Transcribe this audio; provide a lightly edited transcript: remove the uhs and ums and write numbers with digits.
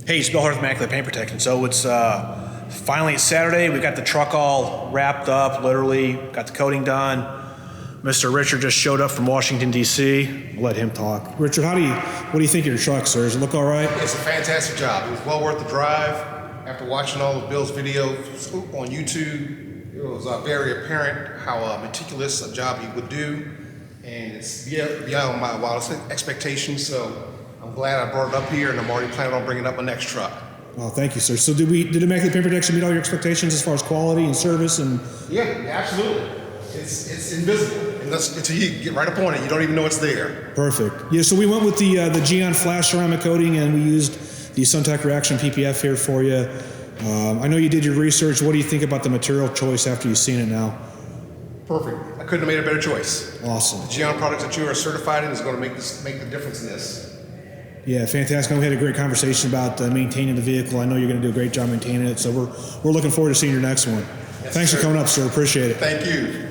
Hey, it's Bill Hart with Immaculate Paint Protection. So it's finally it's Saturday. We got the truck all wrapped up, literally got the coating done. Mr. Richard just showed up from Washington, D.C. We'll let him talk. Richard, what do you think of your truck, sir? Does it look all right? It's a fantastic job. It was well worth the drive. After watching all of Bill's videos on YouTube, it was very apparent how meticulous a job he would do. And it's beyond my wildest expectations. So I'm glad I brought it up here, and I'm already planning on bringing up my next truck. Well, thank you, sir. So did Immaculate Paint Protection meet all your expectations as far as quality and service? And Yeah, absolutely. It's invisible. Until you get right up on it, you don't even know it's there. Perfect. Yeah, so we went with the Gyeon flash ceramic coating, and we used the SunTek reaction PPF here for you. I know you did your research. What do you think about the material choice after you've seen it now? Perfect. I couldn't have made a better choice. Awesome. The Gyeon products that you are certified in is going to make the difference in this. Yeah, fantastic. We had a great conversation about maintaining the vehicle. I know you're going to do a great job maintaining it, so we're looking forward to seeing your next one. Yes, Thanks sir. for coming up, sir. Appreciate it. Thank you.